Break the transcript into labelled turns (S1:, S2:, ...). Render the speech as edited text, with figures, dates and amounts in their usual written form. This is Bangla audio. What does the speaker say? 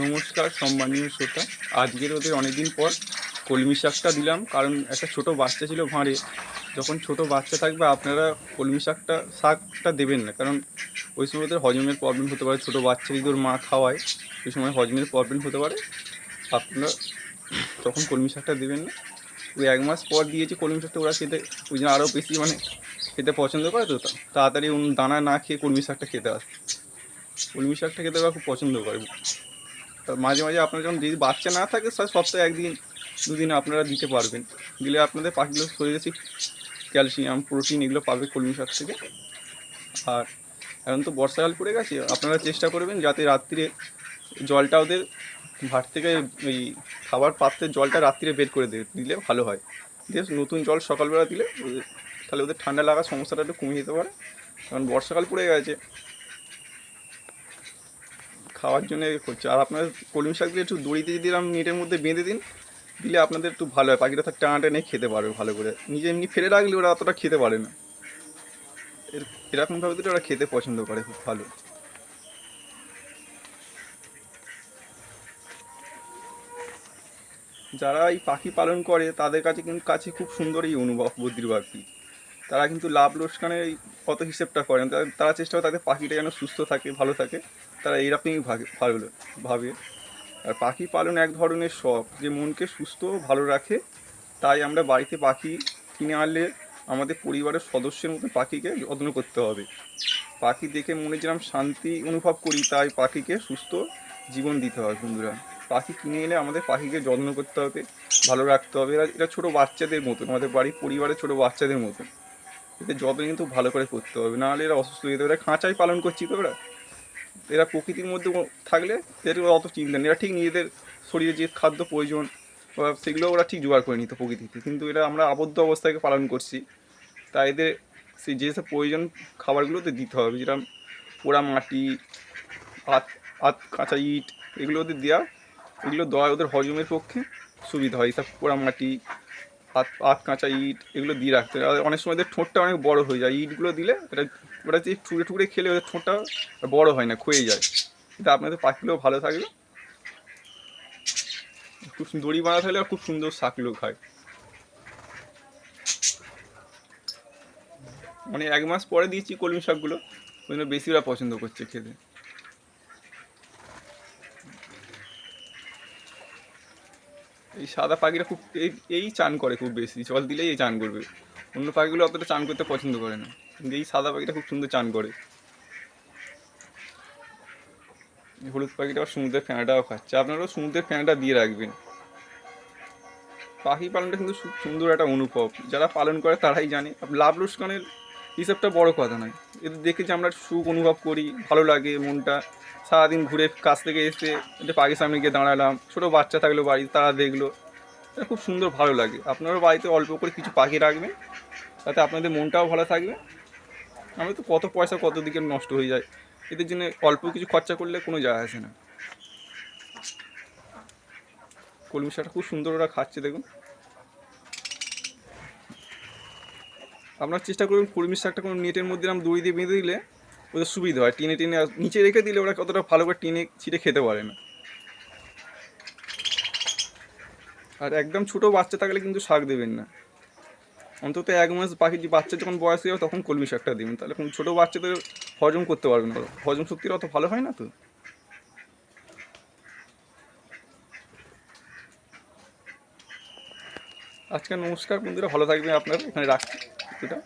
S1: নমস্কার সম্মানীয় শ্রোতা। আজকের ওদের অনেকদিন পর কলমি শাকটা দিলাম, কারণ একটা ছোট বাচ্চা ছিল ভাঁড়ে। যখন ছোট বাচ্চা থাকবে আপনারা কলমি শাকটা দেবেন না, কারণ ওই সময় ওদের হজমের প্রবলেম হতে পারে। ছোট বাচ্চা যদি ওর মা খাওয়ায় ওই সময় হজমের প্রবলেম হতে পারে। আপনারা তখন কলমি শাকটা দেবেন না। ওই 1 মাস পর দিয়েছি কলমি শাকটা, ওরা খেতে ওই জন্য আরও বেশি খেতে পছন্দ করে। তো তাড়াতাড়ি দানা না খেয়ে কলমি শাকটা খেতে আসে। কলমি শাকটা খেতে ওরা খুব পছন্দ করে। মাঝে মাঝে আপনার যখন যদি বাচ্চা না থাকে সপ্তাহে 1 দিন 2 দিন আপনারা দিতে পারবেন। দিলে আপনাদের পাখিগুলো শরীরে ঠিক ক্যালসিয়াম প্রোটিন এগুলো পাবে কলমি শাক থেকে। আর এখন তো বর্ষাকাল পড়ে গেছে, আপনারা চেষ্টা করবেন যাতে রাত্রিরে জলটা ওদের ভাত থেকে ওই খাবার পাত্রের জলটা রাত্রিরে বের করে দিলে ভালো হয়। দিয়ে নতুন জল সকালবেলা দিলে তাহলে ওদের ঠান্ডা লাগার সমস্যাটা একটু কমে যেতে পারে। কারণ বর্ষাকাল পড়ে গেছে, খাওয়ার জন্য করছে। আর আপনার কলমি শাক দিয়ে একটু দড়িতে যদি নেটের মধ্যে বেঁধে দিলে আপনাদের একটু ভালো হয়। পাখিটা তার টানাটানে খেতে পারবে ভালো করে। নিজে এমনি ফেলে রাখলে ওরা অতটা খেতে পারে না। এরকমভাবে তো ওরা খেতে পছন্দ করে খুব ভালো। যারা এই পাখি পালন করে তাদের কাছে খুব সুন্দর এই অনুভব বদ্রির পাখি। তারা কিন্তু লাভ লোকসানের কত হিসেবটা করেন। তারা চেষ্টা করে তাদের পাখিটা যেন সুস্থ থাকে, ভালো থাকে। তারা এইরকমই ভাবে। আর পাখি পালন এক ধরনের শখ, যে মনকে সুস্থ ভালো রাখে। তাই আমরা বাড়িতে পাখি কিনে আনলে আমাদের পরিবারের সদস্যের মতো পাখিকে যত্ন করতে হবে। পাখি দেখে মনে যেরকম শান্তি অনুভব করি, তাই পাখিকে সুস্থ জীবন দিতে হবে বন্ধুরা। পাখি কিনে এলে আমাদের পাখিকে যত্ন করতে হবে, ভালো রাখতে হবে। এরা ছোটো বাচ্চাদের মতন, আমাদের বাড়ির পরিবারের ছোটো বাচ্চাদের মতন। এদের যত্ন কিন্তু ভালো করে করতে হবে, নাহলে এরা অসুস্থ হয়ে যেতে পারে। খাঁচাই পালন করছি তো এরা প্রকৃতির মধ্যে থাকলে এদের অত চিন্তা নেই। এরা ঠিক নিজেদের শরীরে যে খাদ্য প্রয়োজন সেগুলো ওরা ঠিক জোগাড় করে নিত প্রকৃতিতে। কিন্তু এরা আমরা আবদ্ধ অবস্থাকে পালন করছি, তাই এদের সেই যেসব প্রয়োজন খাবারগুলোতে দিতে হবে। যেরকম পোড়া মাটি, আত কাঁচা ইট, এগুলো ওদের দেওয়া, এগুলো দেওয়া ওদের হজমের পক্ষে সুবিধা হয়। এইসব পোড়া মাটি, আত কাঁচা ইট এগুলো দিয়ে রাখতে হবে। অনেক সময় এদের ঠোঁটটা অনেক বড় হয়ে যায়, ইটগুলো দিলে ওরা যে ঠুকরে ঠুকরে খেলে ওদের ঠোঁটটা বড় হয় না, ক্ষয়ে যায়। কিন্তু আপনাদের পাখিগুলো ভালো থাকবে। খুব দড়ি বানাতে হলে খুব সুন্দর শাকগুলো খায়। মানে 1 মাস পরে দিয়েছি কলমি শাকগুলো, ওই জন্য বেশি ওরা পছন্দ করছে খেতে। এই সাদা পাখিরা খুব এই চান করে, খুব বেশি জল দিলেই এই চান করবে। অন্য পাখিগুলো অতটা চান করতে পছন্দ করে না, কিন্তু এই সাদা পাখিটা খুব সুন্দর চান করে। হলুদ পাখিটা আবার সমুদ্রের ফেনাটাও খাচ্ছে। আপনারাও সমুদ্রের ফেনাটা দিয়ে রাখবেন। পাখি পালনটা কিন্তু খুব সুন্দর একটা অনুভব, যারা পালন করে তারাই জানে। লাভ লোকসানের হিসাবটা বড় কথা নয়, এদের দেখে যে আমরা সুখ অনুভব করি, ভালো লাগে মনটা। সারাদিন ঘুরে কাছ থেকে এসে একটা পাখির সামনে গিয়ে দাঁড়ালাম, ছোটো বাচ্চা থাকলো বাড়ি, তারা দেখলো, এটা খুব সুন্দর ভালো লাগে। আপনারাও বাড়িতে অল্প করে কিছু পাখি রাখবেন, তাতে আপনাদের মনটাও ভালো থাকবে। আমি তো কত পয়সা কত দিকে নষ্ট হয়ে যায়, এদের জন্য অল্প কিছু খরচা করলে কোনো যায় আসে না। কলমি শাকটা খুব সুন্দর ওরা খাচ্ছে দেখুন। আপনার চেষ্টা করবেন কলমি শাকটা কোনো নেটের মধ্যে দড়ি দিয়ে বেঁধে দিলে ওদের সুবিধা হয়। টেনে টেনে নিচে রেখে দিলে ওরা কতটা ভালো করে টেনে ছিঁড়ে খেতে পারে না। আর একদম ছোটো বাচ্চা থাকলে কিন্তু শাক দেবেন না। অন্তত 1 মাস পাখির বাচ্চা যখন বয়স হয়ে যাবে তখন কলমি শাকটা দেবেন। তাহলে ছোটো বাচ্চাদের হজম করতে পারবে না, হজম শক্তিটা অত ভালো হয় না তো। আজকে নমস্কার বন্ধুরা, ভালো থাকবেন আপনারা। এখানে রাখছি এটা।